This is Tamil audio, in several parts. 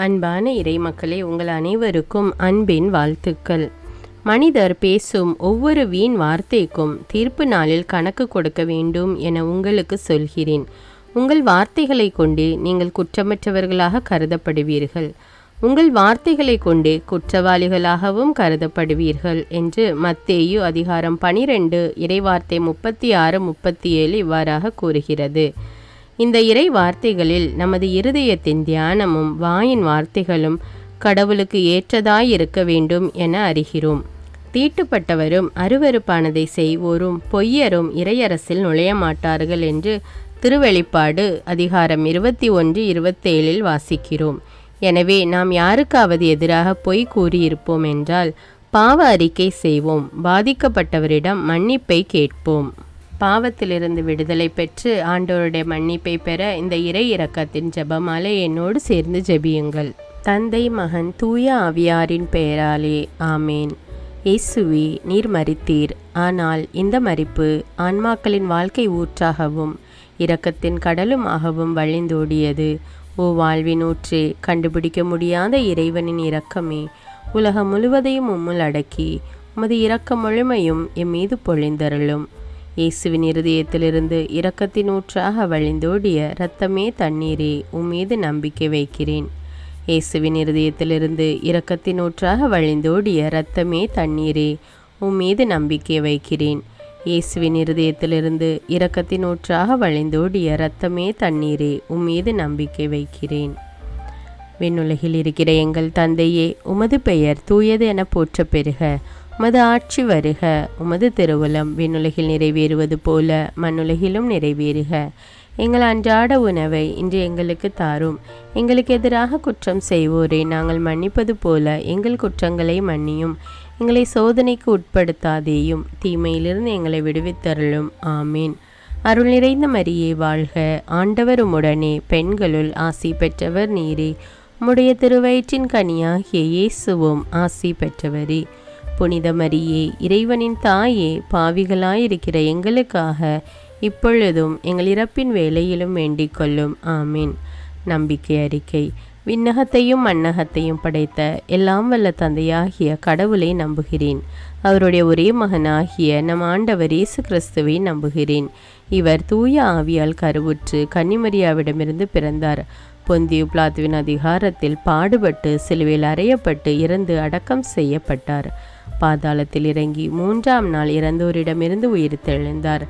அன்பான இறைமக்களே, உங்கள் அனைவருக்கும் அன்பின் வாழ்த்துக்கள். மனிதர் பேசும் ஒவ்வொரு வீண் வார்த்தைக்கும் தீர்ப்பு நாளில் கணக்கு கொடுக்க வேண்டும் என உங்களுக்கு சொல்கிறேன். உங்கள் வார்த்தைகளை கொண்டு நீங்கள் குற்றமற்றவர்களாக கருதப்படுவீர்கள். உங்கள் வார்த்தைகளை கொண்டு குற்றவாளிகளாகவும் கருதப்படுவீர்கள் என்று மத்தேயு அதிகாரம் 12 இறைவார்த்தை 36-37 இவ்வாறாக கூறுகிறது. இந்த இறை வார்த்தைகளில் நமது இருதயத்தின் தியானமும் வாயின் வார்த்தைகளும் கடவுளுக்கு ஏற்றதாயிருக்க வேண்டும் என அறிகிறோம். தீட்டுப்பட்டவரும் அருவருப்பானதை செய்வோரும் பொய்யரும் இறையரசில் நுழைய மாட்டார்கள் என்று திருவெளிப்பாடு அதிகாரம் 21-27 வாசிக்கிறோம். எனவே நாம் யாருக்காவது எதிராக பொய் கூறியிருப்போம் என்றால் பாவ அறிக்கை செய்வோம், பாதிக்கப்பட்டவரிடம் மன்னிப்பை கேட்போம். பாவத்திலிருந்து விடுதலை பெற்று ஆண்டவருடைய மன்னிப்பை பெற இந்த இறை இரக்கத்தின் ஜெபமாலை என்னோடு சேர்ந்து ஜெபியுங்கள். தந்தை, மகன், தூய ஆவியாரின் பெயராலே ஆமேன். இயேசுவே, நீர் மரித்தீர், ஆனால் இந்த மரிப்பு ஆன்மாக்களின் வாழ்க்கை ஊற்றாகவும் இரக்கத்தின் கடலுமாகவும் வழிந்தோடியது. ஓ வாழ்வின் ஊற்றே, கண்டுபிடிக்க முடியாத இறைவனின் இரக்கமே, உலகம் முழுவதையும் உம்முள் அடக்கி உமது இரக்க முழுமையும் எம் மீது பொழிந்தருளும். இயேசுவின் இருதயத்திலிருந்து இரக்கத்தின் ஊற்றாக வழிந்தோடிய இரத்தமே தண்ணீரே, உம்மீது நம்பிக்கை வைக்கிறேன். இயேசுவின் இருதயத்திலிருந்து இரக்கத்தின் ஊற்றாக வழிந்தோடிய இரத்தமே தண்ணீரே, உம்மீது நம்பிக்கை வைக்கிறேன். இயேசுவின் இருதயத்திலிருந்து இரக்கத்தின் ஊற்றாக வழிந்தோடிய இரத்தமே தண்ணீரே, உம்மீது நம்பிக்கை வைக்கிறேன். விண்ணுலகில் இருக்கிற எங்கள் தந்தையே, உமது பெயர் தூயது என போற்ற பெறுக. உமது ஆட்சி வருக. உமது திருவுளம் விண்ணுலகில் நிறைவேறுவது போல மண்ணுலகிலும் நிறைவேறுக. எங்கள் அன்றாட உணவை இன்று எங்களுக்கு தாரும். எங்களுக்கு எதிராக குற்றம் செய்வோரை நாங்கள் மன்னிப்பது போல எங்கள் குற்றங்களை மன்னியும். எங்களை சோதனைக்கு உட்படுத்தாதேயும், தீமையிலிருந்து எங்களை விடுவித்தருளும். ஆமீன். அருள் நிறைந்த மரியே வாழ்க. ஆண்டவர் உம்முடனே, பெண்களுள் ஆசி பெற்றவர் நீரே. உம்முடைய திருவயிற்றின் கனியாகிய இயேசுவும் ஆசி பெற்றவரே. புனித மரியே, இறைவனின் தாயே, பாவிகளாயிருக்கிற எங்களுக்காக இப்பொழுதும் எங்கள் இறப்பின் வேளையிலும் வேண்டிக் கொள்ளும். ஆமீன். நம்பிக்கை அறிக்கை. விண்ணகத்தையும் மண்ணகத்தையும் படைத்த எல்லாம் வல்ல தந்தையாகிய கடவுளை நம்புகிறேன். அவருடைய ஒரே மகனாகிய நம் ஆண்டவர் இயேசு கிறிஸ்துவை நம்புகிறேன். இவர் தூய ஆவியால் கருவுற்று கன்னிமரியாவிடமிருந்து பிறந்தார். பொந்தியு பிலாத்துவின் அதிகாரத்தில் பாடுபட்டு சிலுவையில் அறையப்பட்டு இறந்து அடக்கம் செய்யப்பட்டார். பாதாளத்தில் இறங்கி 3ஆம் நாள் இறந்தோரிடமிருந்து உயிர்த்தெழுந்தார்.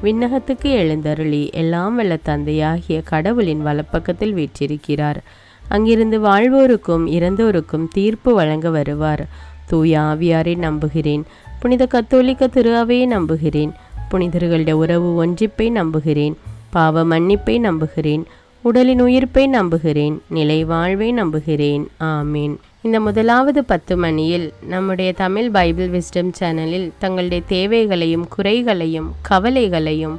விண்ணகத்துக்கு எழுந்தருளி எல்லாம் வல்ல தந்தையாகிய கடவுளின் வலப்பக்கத்தில் வீற்றிருக்கிறார். அங்கிருந்து வாழ்வோருக்கும் இறந்தோருக்கும் தீர்ப்பு வழங்க வருவார். தூய ஆவியாரை நம்புகிறேன். புனித கத்தோலிக்க திரு அவையை நம்புகிறேன். புனிதர்களுடைய உறவு ஒன்றிப்பை நம்புகிறேன். பாவ மன்னிப்பை நம்புகிறேன். உடலின் உயிர்ப்பை நம்புகிறேன். நிலை வாழ்வை நம்புகிறேன். ஆமீன். இந்த முதலாவது 10 மணியில் நம்முடைய தமிழ் பைபிள் விஸ்டம் சேனலில் தங்களுடைய தேவைகளையும் குறைகளையும் கவலைகளையும்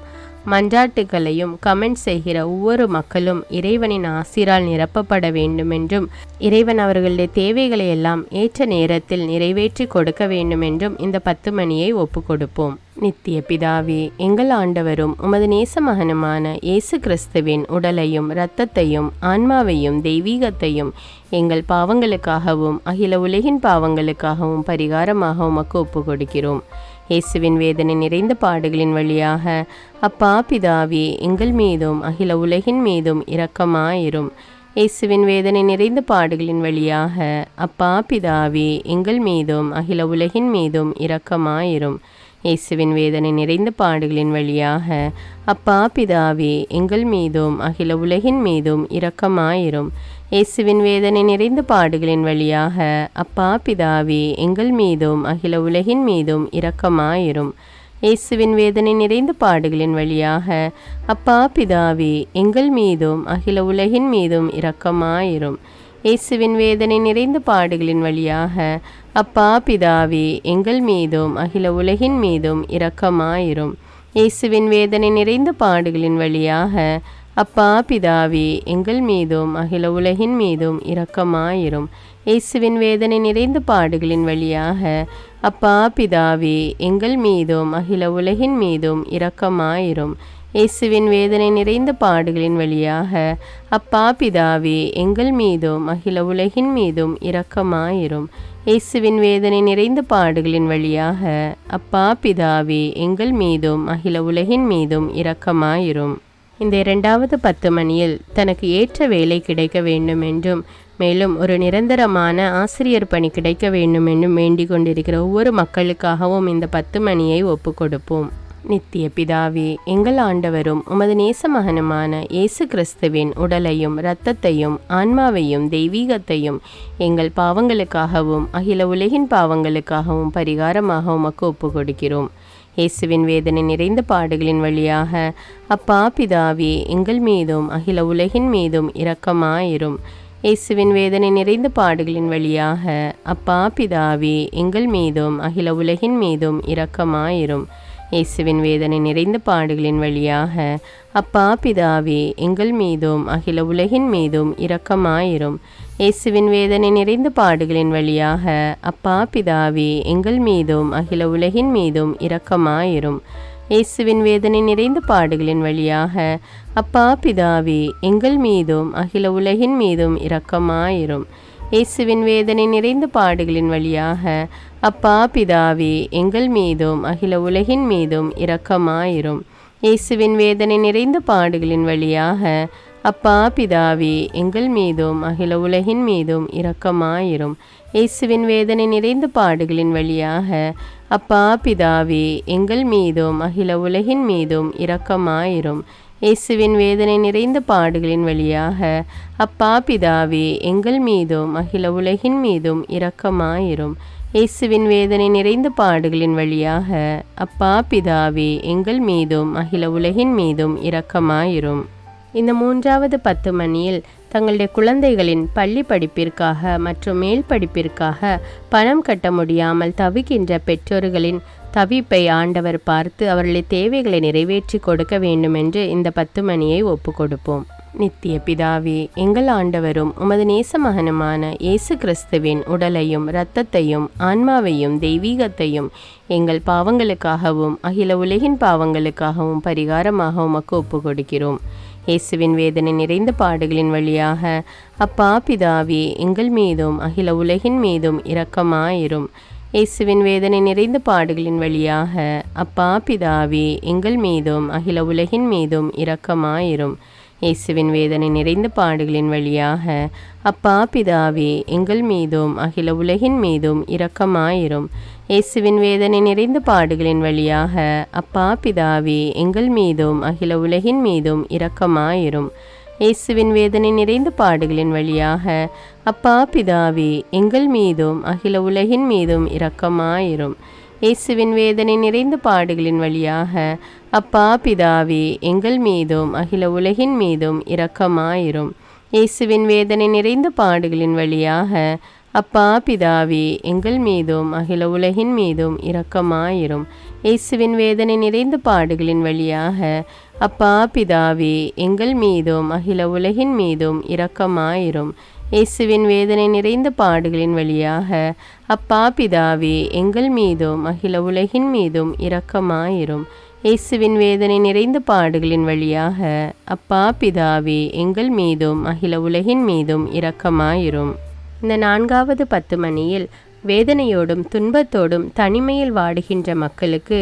மன்றாட்டுகளையும் கமெண்ட் செய்கிற ஒவ்வொரு மக்களும் இறைவனின் ஆசிரால் நிரப்பப்பட வேண்டுமென்றும் இறைவன் அவர்களுடைய தேவைகளை எல்லாம் ஏற்ற நேரத்தில் நிறைவேற்றி கொடுக்க வேண்டுமென்றும் இந்த 10 மணியை ஒப்பு கொடுப்போம். நித்திய பிதாவே, எங்கள் ஆண்டவரும் உமது நேச மகனுமான இயேசு கிறிஸ்துவின் உடலையும் இரத்தத்தையும் ஆன்மாவையும் தெய்வீகத்தையும் எங்கள் பாவங்களுக்காகவும் அகில உலகின் பாவங்களுக்காகவும் பரிகாரமாக உமக்கு ஒப்பு கொடுக்கிறோம். இயேசுவின் வேதனை நிறைந்த பாடுகளின் வழியாக அப்பா பிதாவே, எங்கள் மீதும் அகில உலகின் மீதும் இரக்கமாயிரும். இயேசுவின் வேதனை நிறைந்த பாடுகளின் வழியாக அப்பா பிதாவே, எங்கள் மீதும் அகில உலகின் மீதும் இரக்கமாயிரும். இயேசுவின் வேதனை நிறைந்த பாடுகளின் வழியாக அப்பா பிதாவே, எங்கள் மீதும் அகில உலகின் மீதும் இரக்கமாயிரும். இயேசுவின் வேதனை நிறைந்த பாடுகளின் வழியாக அப்பா பிதாவே, எங்கள் மீதும் அகில உலகின் மீதும் இரக்கமாயிரும். இயேசுவின் வேதனை நிறைந்த பாடுகளின் வழியாக அப்பா பிதாவே, எங்கள் மீதும் அகில உலகின் மீதும் இரக்கமாயிரும். இயேசுவின் வேதனை நிறைந்த பாடுகளின் வழியாக அப்பா பிதாவே, எங்கள் மீதும் அகில உலகின் மீதும் இரக்கமாயிரும். இயேசுவின் வேதனை நிறைந்த பாடுகளின் வழியாக அப்பா பிதாவே, எங்கள் மீதும் அகில உலகின் மீதும் இரக்கமாயிரும். இயேசுவின் வேதனை நிறைந்த பாடுகளின் வழியாக அப்பா பிதாவே, எங்கள் மீதும் அகில உலகின் மீதும் இரக்கமாயிரும். இயேசுவின் வேதனை நிறைந்த பாடுகளின் வழியாக அப்பா பிதாவே எங்கள் மீதும் அகில உலகின் மீதும் இரக்கமாயிரும். இயேசுவின் வேதனை நிறைந்த பாடுகளின் வழியாக அப்பா பிதாவே எங்கள் மீதும் அகில உலகின் மீதும் இரக்கமாயிரும். இந்த 2வது 10 மணியில் தனக்கு ஏற்ற வேலை கிடைக்க வேண்டும் என்றும் மேலும் ஒரு நிரந்தரமான ஆசிரியர் பணி கிடைக்க வேண்டும் என்றும் வேண்டிக் கொண்டிருக்கிற ஒவ்வொரு மக்களுக்காகவும் இந்த 10 மணியை ஒப்பு கொடுப்போம். நித்திய பிதாவே, எங்கள் ஆண்டவரும் உமது நேச மகனுமான இயேசு கிறிஸ்துவின் உடலையும் இரத்தத்தையும் ஆன்மாவையும் தெய்வீகத்தையும் எங்கள் பாவங்களுக்காகவும் அகில உலகின் பாவங்களுக்காகவும் பரிகாரமாக உமக்கு ஒப்பு கொடுக்கிறோம். இயேசுவின் வேதனை நிறைந்த பாடுகளின் வழியாக அப்பா பிதாவே எங்கள் மீதும் அகில உலகின் மீதும் இரக்கமாயிரும். இயேசுவின் வேதனை நிறைந்த பாடுகளின் வழியாக அப்பா பிதாவே எங்கள் மீதும் அகில உலகின் மீதும் இரக்கமாயிரும். இயேசுவின் வேதனை நிறைந்த பாடுகளின் வழியாக அப்பா பிதாவே எங்கள் மீதும் அகில உலகின் மீதும் இரக்கமாயிரும். இயேசுவின் வேதனை நிறைந்த பாடுகளின் வழியாக அப்பா பிதாவே எங்கள் மீதும் அகில உலகின் மீதும் இரக்கமாயிரும். இயேசுவின் வேதனை நிறைந்த பாடுகளின் வழியாக அப்பா பிதாவே எங்கள் மீதும் அகில உலகின் மீதும் இரக்கமாயிரும். இயேசுவின் வேதனை நிறைந்த பாடுகளின் வழியாக அப்பா பிதாவே எங்கள் மீதும் அகில உலகின் மீதும் இரக்கமாயிரும். இயேசுவின் வேதனை நிறைந்த பாடுகளின் வழியாக அப்பா பிதாவே எங்கள் மீதும் அகில உலகின் மீதும் இரக்கமாயிரும். இயேசுவின் வேதனை நிறைந்த பாடுகளின் வழியாக அப்பா பிதாவே எங்கள் மீதும் அகில உலகின் மீதும் இரக்கமாயிரும். இயேசுவின் வேதனை நிறைந்த பாடுகளின் வழியாக அப்பா பிதாவே எங்கள் மீதும் அகில உலகின் மீதும் இரக்கமாயிரும். இயேசுவின் வேதனை நிறைந்த பாடுகளின் வழியாக அப்பா பிதாவே எங்கள் மீதும் அகில உலகின் மீதும் இரக்கமாயிரும். இந்த 3வது 10 மணியில் தங்களுடைய குழந்தைகளின் பள்ளி படிப்பிற்காக மற்றும் மேல் படிப்பிற்காக பணம் கட்ட முடியாமல் தவிக்கின்ற பெற்றோர்களின் தவிப்பை ஆண்டவர் பார்த்து அவர்களை தேவைகளை நிறைவேற்றி கொடுக்க வேண்டும் என்று இந்த 10 மணியை ஒப்பு கொடுப்போம். நித்திய பிதாவே, எங்கள் ஆண்டவரும் உமது நேச மகனுமான இயேசு கிறிஸ்துவின் உடலையும் இரத்தத்தையும் ஆன்மாவையும் தெய்வீகத்தையும் எங்கள் பாவங்களுக்காகவும் அகில உலகின் பாவங்களுக்காகவும் பரிகாரமாக உமக்கு ஒப்பு கொடுக்கிறோம். இயேசுவின் வேதனை நிறைந்த பாடுகளின் வழியாக அப்பா பிதாவே எங்கள் மீதும் அகில உலகின் மீதும் இரக்கமாயிரும். இயேசுவின் வேதனை நிறைந்த பாடுகளின் வழியாக அப்பா பிதாவே எங்கள் மீதும் அகில உலகின் மீதும் இரக்கமாயிரும். இயேசுவின் வேதனை நிறைந்த பாடுகளின் வழியாக அப்பா பிதாவே எங்கள் மீதும் அகில உலகின் மீதும் இரக்கமாயிரும். இயேசுவின் வேதனை நிறைந்த பாடுகளின் வழியாக அப்பா பிதாவே எங்கள் மீதும் அகில உலகின் மீதும் இரக்கமாயிரும். இயேசுவின் வேதனை நிறைந்த பாடுகளின் வழியாக அப்பா பிதாவே எங்கள் மீதும் அகில உலகின் மீதும் இரக்கமாயிரும். இயேசுவின் வேதனை நிறைந்த பாடுகளின் வழியாக அப்பா பிதாவே எங்கள் மீதும் அகில உலகின் மீதும் இரக்கமாயிரும். இயேசுவின் வேதனை நிறைந்த பாடுகளின் வழியாக அப்பா பிதாவே எங்கள் மீதும் அகில உலகின் மீதும் இரக்கமாயிரும். இயேசுவின் வேதனை நிறைந்த பாடுகளின் வழியாக அப்பா பிதாவே எங்கள் மீதும் அகில உலகின் மீதும் இரக்கமாயிரும். இயேசுவின் வேதனை நிறைந்த பாடுகளின் வழியாக அப்பா பிதாவே எங்கள் மீதும் அகில உலகின் மீதும் இரக்கமாயிரும். இயேசுவின் வேதனை நிறைந்த பாடுகளின் வழியாக அப்பா பிதாவே எங்கள் மீதும் அகில உலகின் மீதும் இரக்கமாயிரும். இந்த 4வது 10 மணியில் வேதனையோடும் துன்பத்தோடும் தனிமையில் வாடுகின்ற மக்களுக்கு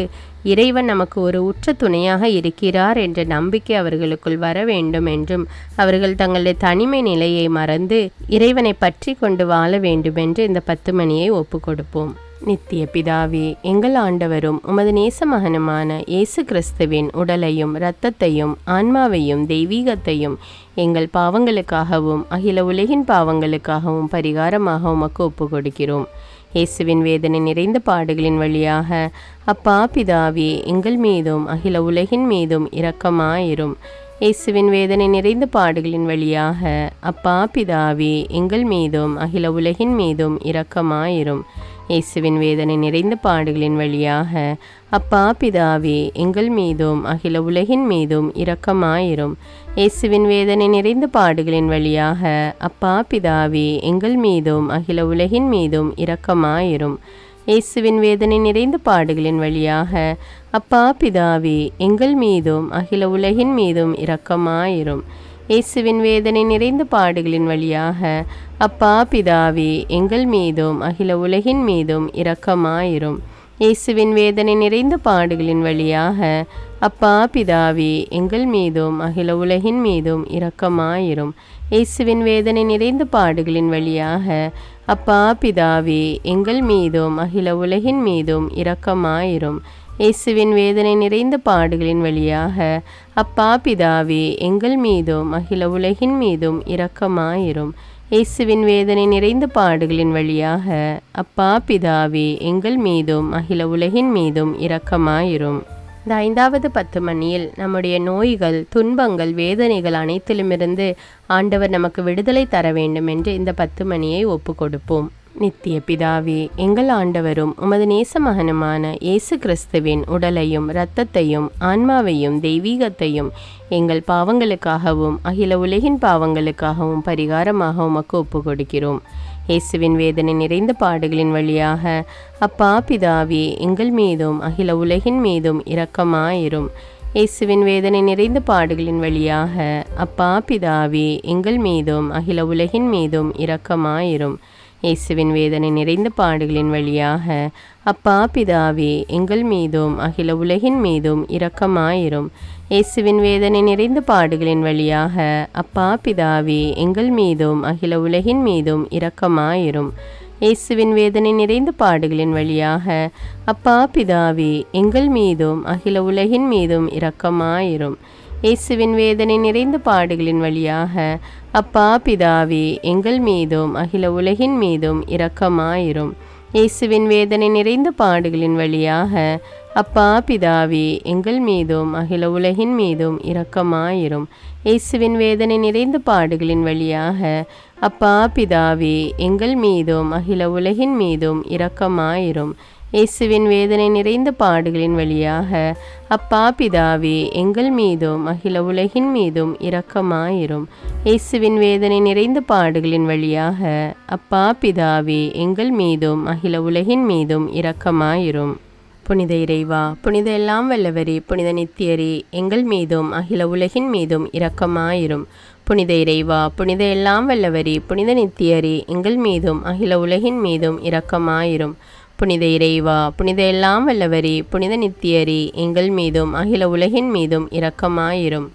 இறைவன் நமக்கு ஒரு உற்ற துணையாக இருக்கிறார் என்ற நம்பிக்கை அவர்களுக்குள் வர வேண்டும் என்றும் அவர்கள் தங்களுடைய தனிமை நிலையை மறந்து இறைவனை பற்றி கொண்டு வாழ வேண்டும் என்று இந்த 10 மணியை ஒப்பு கொடுப்போம். நித்திய பிதாவே, எங்கள் ஆண்டவரும் உமது நேச மகனுமான இயேசு கிறிஸ்துவின் உடலையும் இரத்தத்தையும் ஆன்மாவையும் தெய்வீகத்தையும் எங்கள் பாவங்களுக்காகவும் அகில உலகின் பாவங்களுக்காகவும் பரிகாரமாக உமக்கு ஒப்பு கொடுக்கிறோம். இயேசுவின் வேதனை நிறைந்த பாடுகளின் வழியாக அப்பா பிதாவே எங்கள் மீதும் அகில உலகின் மீதும் இரக்கமாயிரும். இயேசுவின் வேதனை நிறைந்த பாடுகளின் வழியாக அப்பா பிதாவே எங்கள் மீதும் அகில உலகின் மீதும் இரக்கமாயிரும். இயேசுவின் வேதனை நிறைந்த பாடுகளின் வழியாக அப்பா பிதாவே எங்கள் மீதும் அகில உலகின் மீதும் இரக்கமாயிரும். இயேசுவின் வேதனை நிறைந்த பாடுகளின் வழியாக அப்பா பிதாவே எங்கள் மீதும் அகில உலகின் மீதும் இரக்கமாயிரும். இயேசுவின் வேதனை நிறைந்த பாடுகளின் வழியாக அப்பா பிதாவே எங்கள் மீதும் அகில உலகின் மீதும் இரக்கமாயிரும். இயேசுவின் வேதனை நிறைந்த பாடுகளின் வழியாக அப்பா பிதாவே எங்கள் மீதும் அகில உலகின் மீதும் இரக்கமாயிரும். இயேசுவின் வேதனை நிறைந்த பாடுகளின் வழியாக அப்பா பிதாவே எங்கள் மீதும் அகில உலகின் மீதும் இரக்கமாயிரும். இயேசுவின் வேதனை நிறைந்த பாடுகளின் வழியாக அப்பா பிதாவே எங்கள் மீதும் அகில உலகின் மீதும் இரக்கமாயிரும். இயேசுவின் வேதனை நிறைந்த பாடுகளின் வழியாக அப்பா பிதாவே எங்கள் மீதும் அகில உலகின் மீதும் இரக்கமாயிரும். இயேசுவின் வேதனை நிறைந்த பாடுகளின் வழியாக அப்பா பிதாவே எங்கள் மீதும் அகில உலகின் மீதும் இரக்கமாயிரும். இந்த 5வது 10 மணியில் நம்முடைய நோய்கள், துன்பங்கள், வேதனைகள் அனைத்திலுமிருந்து ஆண்டவர் நமக்கு விடுதலை தர வேண்டும் என்று இந்த 10 மணியை ஒப்பு கொடுப்போம். நித்திய பிதாவே, எங்கள் ஆண்டவரும் உமது நேச மகனுமான இயேசு கிறிஸ்துவின் உடலையும் இரத்தத்தையும் ஆன்மாவையும் தெய்வீகத்தையும் எங்கள் பாவங்களுக்காகவும் அகில உலகின் பாவங்களுக்காகவும் பரிகாரமாக உமக்கு ஒப்பு கொடுக்கிறோம். இயேசுவின் வேதனை நிறைந்த பாடுகளின் வழியாக அப்பா பிதாவே எங்கள் மீதும் அகில உலகின் மீதும் இரக்கமாயிரும். இயேசுவின் வேதனை நிறைந்த பாடுகளின் வழியாக அப்பா பிதாவே எங்கள் மீதும் அகில உலகின் மீதும் இரக்கமாயிரும். இயேசுவின் வேதனை நிறைந்த பாடுகளின் வழியாக அப்பா பிதாவே எங்கள் மீதும் அகில உலகின் மீதும் இரக்கமாயிரும். இயேசுவின் வேதனை நிறைந்த பாடுகளின் வழியாக அப்பா பிதாவே எங்கள் மீதும் அகில உலகின் மீதும் இரக்கமாயிரும். இயேசுவின் வேதனை நிறைந்த பாடுகளின் வழியாக அப்பா பிதாவே எங்கள் மீதும் அகில உலகின் மீதும் இரக்கமாயிரும். இயேசுவின் வேதனை நிறைந்த பாடுகளின் வழியாக அப்பா பிதாவே எங்கள் மீதும் அகில உலகின் மீதும் இரக்கமாயிரும். இயேசுவின் வேதனை நிறைந்த பாடுகளின் வழியாக அப்பா பிதாவே எங்கள் மீதும் அகில உலகின் மீதும் இரக்கமாயிரும். இயேசுவின் வேதனை நிறைந்த பாடுகளின் வழியாக அப்பா பிதாவே எங்கள் மீதும் அகில உலகின் மீதும் இரக்கமாயிரும். இயேசுவின் வேதனை நிறைந்த பாடுகளின் வழியாக அப்பா பிதாவே எங்கள் மீதும் அகில உலகின் மீதும் இரக்கமாயிரும். இயேசுவின் வேதனை நிறைந்த பாடுகளின் வழியாக அப்பா பிதாவே எங்கள் மீதும் அகில உலகின் மீதும் இரக்கமாயிரும். புனித இறைவா, புனித எல்லாம் வல்லவரே, புனித நித்தியரே, எங்கள் மீதும் அகில உலகின் மீதும் இரக்கமாயிரும். புனித இறைவா, புனித எல்லாம் வல்லவரே, புனித நித்தியரே, எங்கள் மீதும் அகில உலகின் மீதும் இரக்கமாயிரும். புனித இறைவா, புனித எல்லாம் வல்லவரே, புனித நித்தியரே, எங்கள் மீதும் அகில உலகின் மீதும் இரக்கமாயிரும்.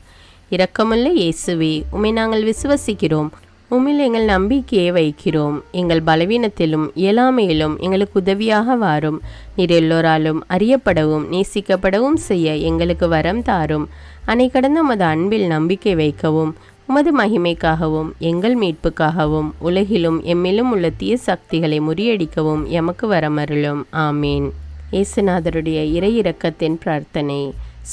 இரக்கமுள்ள இயேசுவே, உம்மை நாங்கள் விசுவசிக்கிறோம், உம்மில் எங்கள் நம்பிக்கையை வைக்கிறோம். எங்கள் பலவீனத்திலும் இயலாமையிலும் எங்களுக்கு உதவியாக வாரும். நீர் எல்லோராலும் அறியப்படவும் நேசிக்கப்படவும் செய்ய எங்களுக்கு வரம் தாரும். அன்னை கடந்த உமது அன்பில் நம்பிக்கை வைக்கவும், உமது மகிமைக்காகவும் எங்கள் மீட்புக்காகவும் உலகிலும் எம்மிலும் உள்ள தீய சக்திகளை முறியடிக்கவும் எமக்கு வரமருளும். ஆமீன். இயேசுநாதருடைய இறை இரக்கத்தின் பிரார்த்தனை.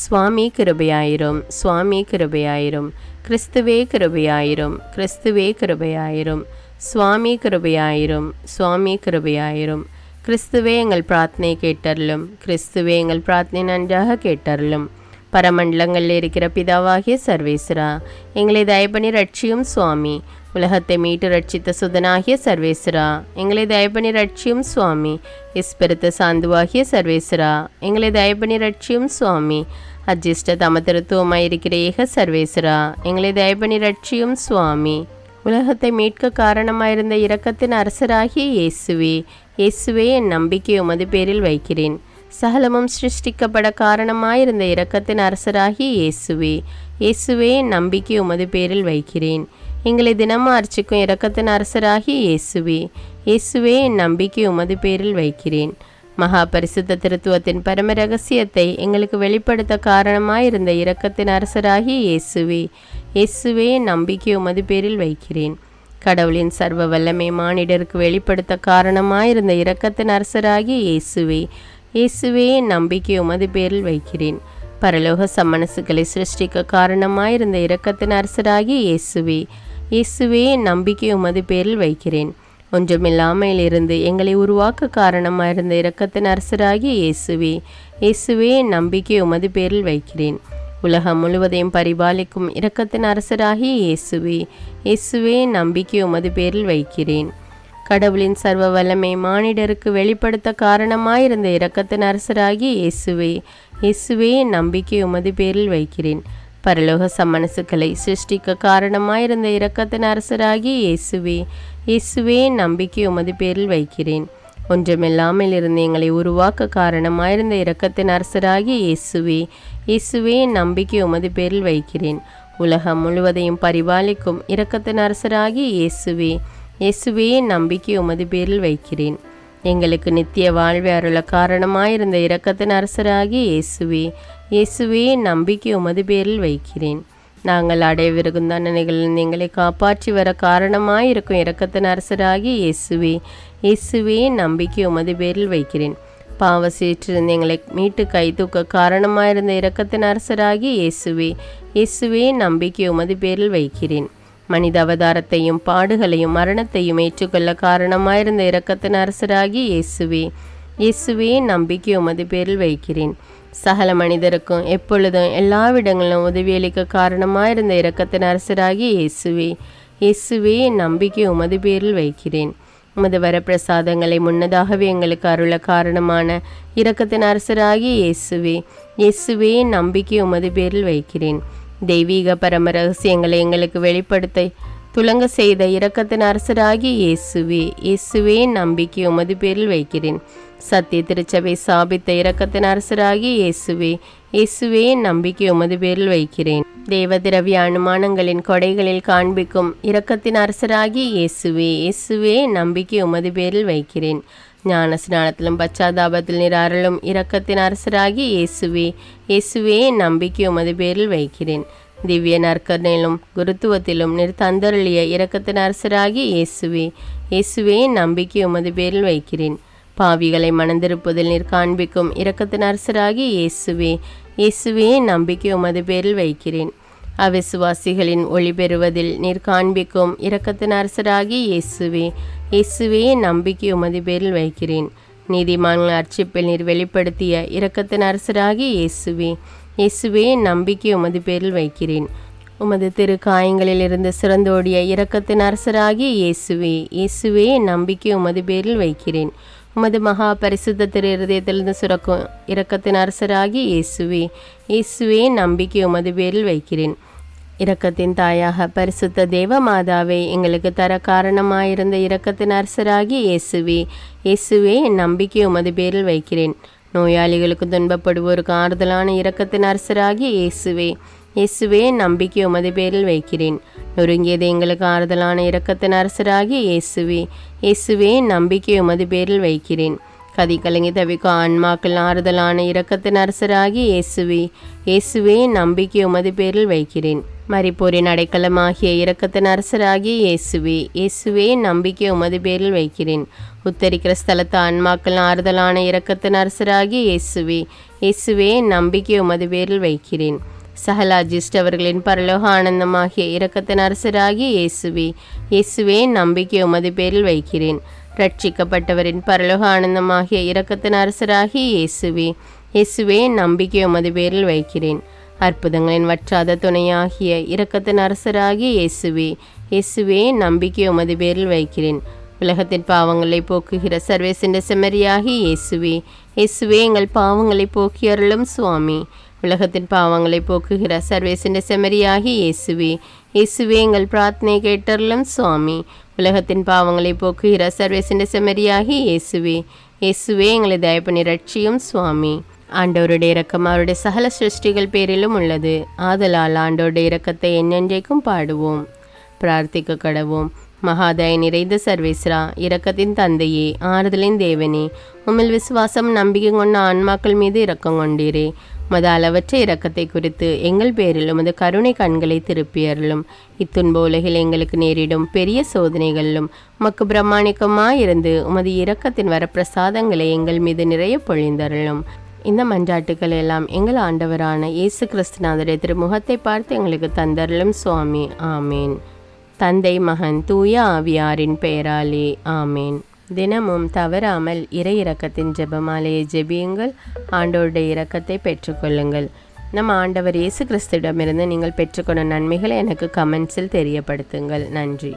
சுவாமி கிருபையாயிரும், சுவாமி கிருபையாயிரும், கிறிஸ்துவே கிருபையாயிரும், கிறிஸ்துவே கிருபையாயிரும், சுவாமி கிருபையாயிரும், சுவாமி கிருபையாயிரும். கிறிஸ்துவே எங்கள் பிரார்த்தனை கேட்டருளும், கிறிஸ்துவே எங்கள் பிரார்த்தனை நன்றாக கேட்டருளும். பரமண்டலங்களில் இருக்கிற பிதாவாகிய சர்வேஸ்வரா, எங்களை தயபணி ரட்சியும் சுவாமி. உலகத்தை மீட்டு ரட்சித்த சுதனாகிய சர்வேஸ்வரா, எங்களை தயபணி ரட்சியும் சுவாமி. இஸ்பெருத்த சாந்துவாகிய சர்வேஸ்வரா, எங்களை தயபணி ரட்சியும் சுவாமி. அஜிஷ்ட தமதிருத்துவமாயிருக்கிற ஏக சர்வேஸ்வரா, எங்களை தயபணி ரட்சியும் சுவாமி. உலகத்தை மீட்க காரணமாயிருந்த இரக்கத்தின் அரசராகிய இயேசுவே, இயேசுவே என் நம்பிக்கை உமது பேரில் வைக்கிறேன். சகலமும் சிருஷ்டிக்கப்பட காரணமாயிருந்த இரக்கத்தின் அரசராகிய இயேசுவே, இயேசுவே என் நம்பிக்கை உமது பேரில் வைக்கிறேன். எங்களை தினமும் அர்ச்சிக்கும் இரக்கத்தின் அரசராகிய இயேசுவே, இயேசுவே என் நம்பிக்கை உமது பேரில் வைக்கிறேன். மகா பரிசுத்த திருத்துவத்தின் பரம ரகசியத்தை எங்களுக்கு வெளிப்படுத்த காரணமாயிருந்த இரக்கத்தின் அரசராகிய இயேசுவே, இயேசுவே என் நம்பிக்கை உமது பேரில் வைக்கிறேன். கடவுளின் சர்வ வல்லமை மானிடருக்கு வெளிப்படுத்த காரணமாயிருந்த இரக்கத்தின் அரசராகிய இயேசுவே, இயேசுவே என் நம்பிக்கை உமது பேரில் வைக்கிறேன். பரலோக சம்மனசுகளை சிருஷ்டிக்க காரணமாயிருந்த இரக்கத்தின் அரசராகிய இயேசுவே, இயேசுவே என் நம்பிக்கை உமது பேரில் வைக்கிறேன். ஒன்றுமில்லாமையிலிருந்து எங்களை உருவாக்க காரணமாயிருந்த இரக்கத்தின் அரசராகிய இயேசுவே, இயேசுவே என் நம்பிக்கை உமது பேரில் வைக்கிறேன். உலகம் முழுவதையும் பரிபாலிக்கும் இரக்கத்தின் அரசராகிய இயேசுவே, இயேசுவே என் நம்பிக்கை உமது பேரில் வைக்கிறேன். கடவுளின் சர்வ வல்லமை மானிடருக்கு வெளிப்படுத்த காரணமாயிருந்த இரக்கத்தின் அரசராகிய இயேசுவே, இயேசுவே நம்பிக்கை உமது பேரில் வைக்கிறேன். பரலோக சம்மனசுக்களை சிருஷ்டிக்க காரணமாயிருந்த இரக்கத்தின் அரசராகிய இயேசுவே, இயேசுவே நம்பிக்கை உமது பேரில் வைக்கிறேன். ஒன்றுமில்லாமல் இருந்து எங்களை உருவாக்க காரணமாயிருந்த இரக்கத்தின் அரசராகிய இயேசுவே, இயேசுவே நம்பிக்கை உமது பேரில் வைக்கிறேன். உலகம் முழுவதையும் பரிபாலிக்கும் இரக்கத்தின் அரசராகிய இயேசுவே, இயேசுவே நம்பிக்கை உமது பேரில் வைக்கிறேன். எங்களுக்கு நித்திய வாழ்வை அருள காரணமாயிருந்த இரக்கத்தின் அரசராகிய இயேசுவே, இயேசுவே நம்பிக்கை உமது பேரில் வைக்கிறேன். நாங்கள் அடையவிருக்கும் தண்டனைகளில் எங்களை காப்பாற்றி வர காரணமாயிருக்கும் இரக்கத்தின் அரசராகிய இயேசுவே, இயேசுவே நம்பிக்கை உமது பேரில் வைக்கிறேன். பாவ சேற்றிருந்து எங்களை மீட்டு கை தூக்க காரணமாயிருந்த இரக்கத்தின் அரசராகிய இயேசுவே, இயேசுவே நம்பிக்கை உமது பேரில் வைக்கிறேன். மனித அவதாரத்தையும் பாடுகளையும் மரணத்தையும் ஏற்றுக்கொள்ள காரணமாயிருந்த இரக்கத்தின் அரசராகிய இயேசுவே, இயேசுவே நம்பிக்கை உமது பேரில் வைக்கிறேன். சகல மனிதருக்கும் எப்பொழுதும் எல்லாவிடங்களிலும் உதவியளிக்க காரணமாயிருந்த இரக்கத்தின் அரசராகிய இயேசுவே, இயேசுவே நம்பிக்கை உமது பேரில் வைக்கிறேன். உமது வரப்பிரசாதங்களை முன்னதாகவே எங்களுக்கு அருள காரணமான இரக்கத்தின் அரசராகிய இயேசுவே, இயேசுவே நம்பிக்கை உமது பேரில் வைக்கிறேன். தெய்வீக பரம ரகசியங்களை எங்களுக்கு வெளிப்படுத்த துலங்க செய்த இரக்கத்தின் அரசராகிய இயேசுவே, இயேசுவே நம்பிக்கை உமது பேரில் வைக்கிறேன். சத்திய திருச்சபை சாபித்த இரக்கத்தின் அரசராகிய இயேசுவே, இயேசுவே நம்பிக்கை உமது பேரில் வைக்கிறேன். தேவ திரவிய அனுமானங்களின் கொடைகளில் காண்பிக்கும் இரக்கத்தின் அரசராகிய இயேசுவே, இயேசுவே நம்பிக்கை உமது பேரில் வைக்கிறேன். ஞான ஸ்நானத்திலும் பச்சாதாபத்தில் நீர் அருளும் இரக்கத்தின் அரசராகிய இயேசுவே, இயேசுவே நம்பிக்கை உமது பேரில் வைக்கிறேன். திவ்ய நற்கரணையிலும் குருத்துவத்திலும் நீர் தந்தருளிய இரக்கத்தின் அரசராகிய இயேசுவே, இயேசுவே நம்பிக்கை உமது பேரில் வைக்கிறேன். பாவிகளை மனந்திருப்பதில் நீர் காண்பிக்கும் இரக்கத்தின் அரசராகிய இயேசுவே, இயேசுவே நம்பிக்கை உமது பேரில் வைக்கிறேன். அவிசுவாசிகளின் ஒளி பெறுவதில் நீர் காண்பிக்கும் இரக்கத்தின் அரசராகிய இயேசுவே, இயேசுவே நம்பிக்கை உமது பேரில் வைக்கிறேன். நீதிமான்கள் அர்ச்சிப்பில் நீர் வெளிப்படுத்திய இரக்கத்தின் அரசராகிய இயேசுவே, இயேசுவே நம்பிக்கை உமது பேரில் வைக்கிறேன். உமது திரு காயங்களில் இருந்து சிறந்தோடிய இரக்கத்தின் அரசராகிய இயேசுவே, இயேசுவே நம்பிக்கை உமது பேரில் வைக்கிறேன். உமது மகா பரிசுத்த திரு இருதயத்திலிருந்து சுரக்கும் இரக்கத்தின் அரசராகிய இயேசுவே, இயேசுவே நம்பிக்கை உமது பேரில் வைக்கிறேன். இரக்கத்தின் தாயாக பரிசுத்த தேவ மாதாவை எங்களுக்கு தர காரணமாயிருந்த இரக்கத்தின் அரசராகிய இயேசுவே, இயேசுவே நம்பிக்கை உமது பேரில் வைக்கிறேன். நோயாளிகளுக்கு துன்பப்படுவோருக்கு ஆறுதலான இரக்கத்தின் அரசராகிய இயேசுவே, இயேசுவே நம்பிக்கை உமது பேரில் வைக்கிறேன். நொறுங்கியது எங்களுக்கு ஆறுதலான இரக்கத்தின் அரசராகிய இயேசுவே, இயேசுவே நம்பிக்கை உமது பேரில் வைக்கிறேன். கதி கலங்கி தவிக்கும் ஆன்மாக்கள் ஆறுதலான இரக்கத்தின் அரசராகிய இயேசுவே, இயேசுவே நம்பிக்கை உமது பேரில் வைக்கிறேன். மரிப்போரின் அடைக்கலமாகிய இரக்கத்தின் அரசராகிய இயேசுவே, இயேசுவே நம்பிக்கை உமது பேரில் வைக்கிறேன். உத்தரிக்கிற ஸ்தலத்து ஆன்மாக்கள் ஆறுதலான இரக்கத்தின் அரசராகிய இயேசுவே, இயேசுவே நம்பிக்கை உமது பேரில் வைக்கிறேன். சகல அஜிஷ்டவர்களின் பரலோக ஆனந்தமாகிய இரக்கத்தின் அரசராகிய இயேசுவே, இயேசுவே நம்பிக்கை உமது பேரில் வைக்கிறேன். ரட்சிக்கப்பட்டவரின் பரலோக ஆனந்தமாகிய இரக்கத்தின் அரசராகிய இயேசுவே, இயேசுவே நம்பிக்கை உமது பேரில் வைக்கிறேன். அற்புதங்களின் வற்றாத துணையாகிய இரக்கத்தின் அரசராகிய இயேசுவே, இயேசுவே நம்பிக்கை உமது பேரில் வைக்கிறேன். உலகத்தின் பாவங்களை போக்குகிற சர்வேசென்ற செம்மறியாகிய இயேசுவே, இயேசுவே எங்கள் பாவங்களை போக்கி அருளும் சுவாமி. உலகத்தின் பாவங்களை போக்குகிற சர்வேசென்ற செம்மறியாகிய இயேசுவே, இயேசுவே எங்கள் பிரார்த்தனை கேட்டருளும் சுவாமி. உலகத்தின் பாவங்களை போக்குகிற சர்வேசென்ற செம்மறியாகிய இயேசுவே, இயேசுவே எங்களை தயப்பனி ரட்சியும் சுவாமி. ஆண்டவருடைய இரக்கம் அவருடைய சகல சிருஷ்டிகள் பேரிலும் உள்ளது. ஆதலால் ஆண்டவருடைய இரக்கத்தை என்னென்றைக்கும் பாடுவோம். பிரார்த்திக்க கடவோம். மகாதய நிறைந்த சர்வேஸ்வரா, இரக்கத்தின் தந்தையே, ஆறுதலின் தேவனே, உம்மில் விசுவாசம் நம்பிக்கை கொண்ட ஆன்மாக்கள் மீது இரக்கம் கொண்டீரே. உமது அளவற்ற இரக்கத்தை குறித்து எங்கள் பேரில் உமது கருணை கண்களை திருப்பியருளும். இத்துன்ப உலகில் எங்களுக்கு நேரிடும் பெரிய சோதனைகளிலும் உமக்கு பிரமாணிக்கமாயிருந்து உமது இரக்கத்தின் வரப்பிரசாதங்களை எங்கள் மீது நிறைய பொழிந்தருளும். இந்த மன்றாட்டுக்கள் எல்லாம் எங்கள் ஆண்டவரான இயேசு கிறிஸ்துநாதரை திருமுகத்தை பார்த்து எங்களுக்கு தந்தருளும் சுவாமி. ஆமேன். தந்தை, மகன், தூய ஆவியாரின் பெயராலே ஆமேன். தினமும் தவறாமல் இறை இரக்கத்தின் ஜெபமாலையை ஜெபியுங்கள். ஆண்டவருடைய இரக்கத்தை பெற்றுக்கொள்ளுங்கள். நம் ஆண்டவர் இயேசு கிறிஸ்துவிடமிருந்து நீங்கள் பெற்றுக்கொண்ட நன்மைகளை எனக்கு கமெண்ட்ஸில் தெரியப்படுத்துங்கள். நன்றி.